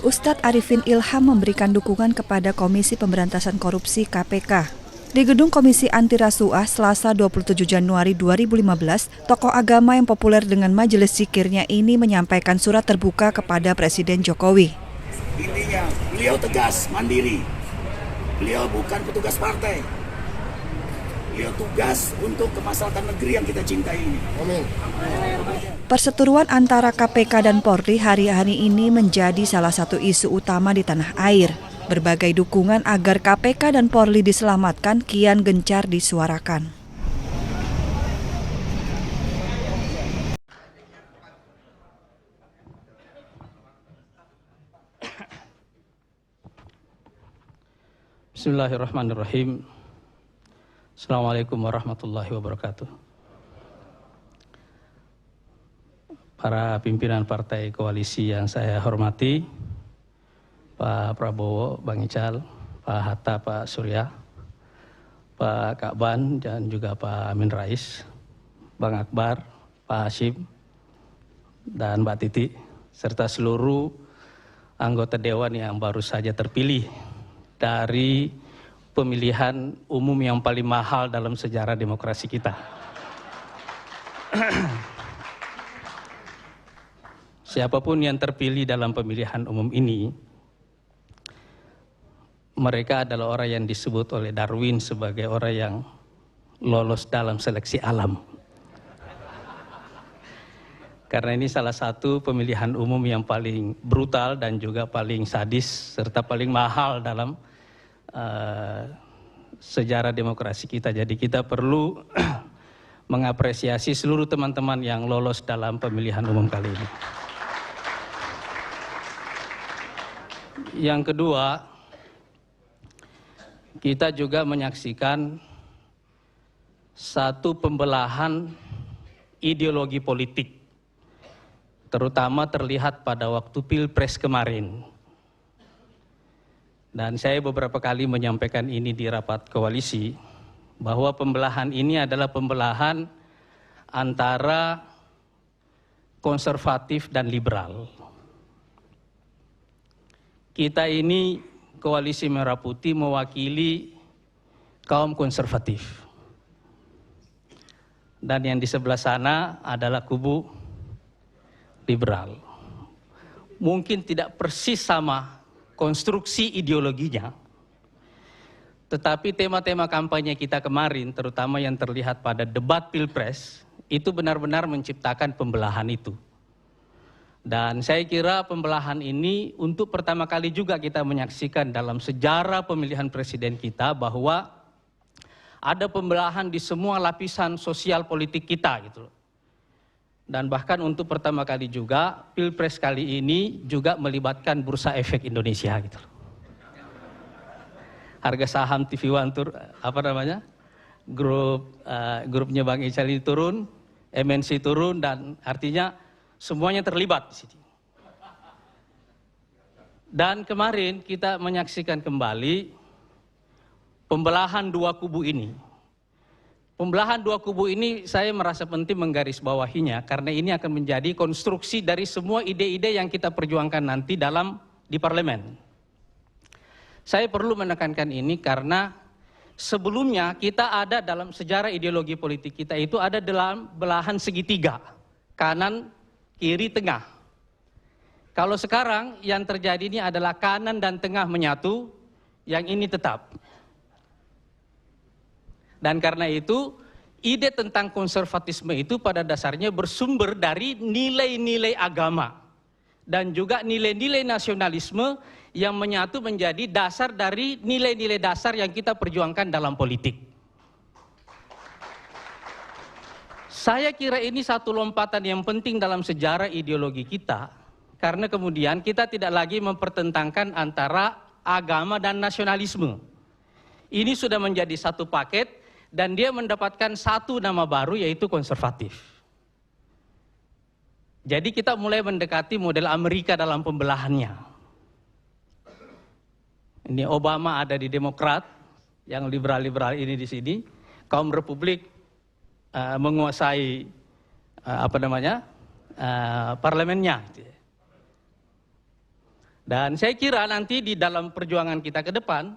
Ustadz Arifin Ilham memberikan dukungan kepada Komisi Pemberantasan Korupsi KPK. Di Gedung Komisi Anti Rasuah Selasa 27 Januari 2015, tokoh agama yang populer dengan majelis zikirnya ini menyampaikan surat terbuka kepada Presiden Jokowi. Intinya, beliau tegas, mandiri. Beliau bukan petugas partai. Beliau tugas untuk kemaslahatan negeri yang kita cintai ini. Amin. Perseteruan antara KPK dan Polri hari-hari ini menjadi salah satu isu utama di tanah air. Berbagai dukungan agar KPK dan Polri diselamatkan kian gencar disuarakan. Bismillahirrahmanirrahim. Assalamualaikum warahmatullahi wabarakatuh. Para pimpinan partai koalisi yang saya hormati, Pak Prabowo, Bang Ical, Pak Hatta, Pak Surya, Pak Kakban, dan juga Pak Amin Rais, Bang Akbar, Pak Hashim, dan Mbak Titi, serta seluruh anggota Dewan yang baru saja terpilih dari pemilihan umum yang paling mahal dalam sejarah demokrasi kita. Siapapun yang terpilih dalam pemilihan umum ini, mereka adalah orang yang disebut oleh Darwin sebagai orang yang lolos dalam seleksi alam. Karena ini salah satu pemilihan umum yang paling brutal dan juga paling sadis serta paling mahal dalam sejarah demokrasi kita. Jadi kita perlu mengapresiasi seluruh teman-teman yang lolos dalam pemilihan umum kali ini. Yang kedua, kita juga menyaksikan satu pembelahan ideologi politik, terutama terlihat pada waktu Pilpres kemarin. Dan saya beberapa kali menyampaikan ini di rapat koalisi, bahwa pembelahan ini adalah pembelahan antara konservatif dan liberal. Kita ini Koalisi Merah Putih mewakili kaum konservatif. Dan yang di sebelah sana adalah kubu liberal. Mungkin tidak persis sama konstruksi ideologinya, tetapi tema-tema kampanye kita kemarin, terutama yang terlihat pada debat Pilpres, itu benar-benar menciptakan pembelahan itu. Dan saya kira pembelahan ini untuk pertama kali juga kita menyaksikan dalam sejarah pemilihan presiden kita, bahwa ada pembelahan di semua lapisan sosial politik kita gitu. Dan bahkan untuk pertama kali juga Pilpres kali ini juga melibatkan Bursa Efek Indonesia gitu. Harga saham TV One grupnya Bang Ical ini turun, MNC turun, dan artinya semuanya terlibat di sini. Dan kemarin kita menyaksikan kembali pembelahan dua kubu ini. Pembelahan dua kubu ini saya merasa penting menggarisbawahinya, karena ini akan menjadi konstruksi dari semua ide-ide yang kita perjuangkan nanti di parlemen. Saya perlu menekankan ini karena sebelumnya kita ada dalam sejarah ideologi politik kita itu ada dalam belahan segitiga, kanan, kiri, tengah. Kalau sekarang yang terjadi ini adalah kanan dan tengah menyatu, yang ini tetap. Dan karena itu, ide tentang konservatisme itu pada dasarnya bersumber dari nilai-nilai agama dan juga nilai-nilai nasionalisme yang menyatu menjadi dasar dari nilai-nilai dasar yang kita perjuangkan dalam politik. Saya kira ini satu lompatan yang penting dalam sejarah ideologi kita, karena kemudian kita tidak lagi mempertentangkan antara agama dan nasionalisme. Ini sudah menjadi satu paket, dan dia mendapatkan satu nama baru, yaitu konservatif. Jadi kita mulai mendekati model Amerika dalam pembelahannya. Ini Obama ada di Demokrat, yang liberal-liberal ini di sini, kaum Republik menguasai parlemennya. Dan saya kira nanti di dalam perjuangan kita ke depan,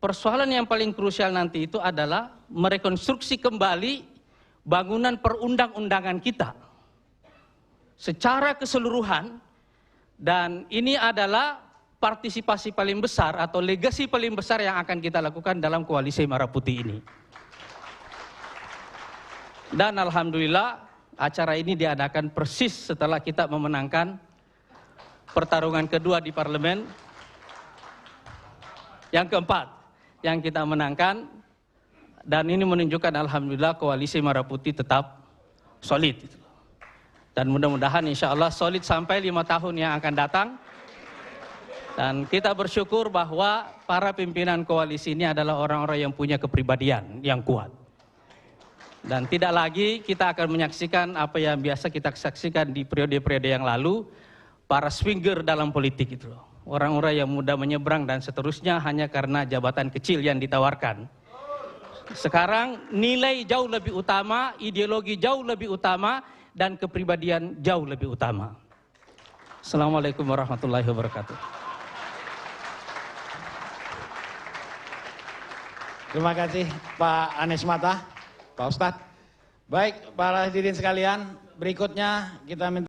persoalan yang paling krusial nanti itu adalah merekonstruksi kembali bangunan perundang-undangan kita secara keseluruhan, dan ini adalah partisipasi paling besar atau legasi paling besar yang akan kita lakukan dalam koalisi Merah Putih ini. Dan alhamdulillah acara ini diadakan persis setelah kita memenangkan pertarungan kedua di parlemen, yang keempat yang kita menangkan, dan ini menunjukkan alhamdulillah koalisi Merah Putih tetap solid. Dan mudah-mudahan insya Allah solid sampai 5 tahun yang akan datang. Dan kita bersyukur bahwa para pimpinan koalisi ini adalah orang-orang yang punya kepribadian yang kuat. Dan tidak lagi kita akan menyaksikan apa yang biasa kita saksikan di periode-periode yang lalu, para swinger dalam politik itu loh. Orang-orang yang mudah menyeberang dan seterusnya hanya karena jabatan kecil yang ditawarkan. Sekarang nilai jauh lebih utama, ideologi jauh lebih utama, dan kepribadian jauh lebih utama. Assalamualaikum warahmatullahi wabarakatuh. Terima kasih Pak Anies Mata, Pak Ustadz. Baik, para hadirin sekalian, berikutnya kita minta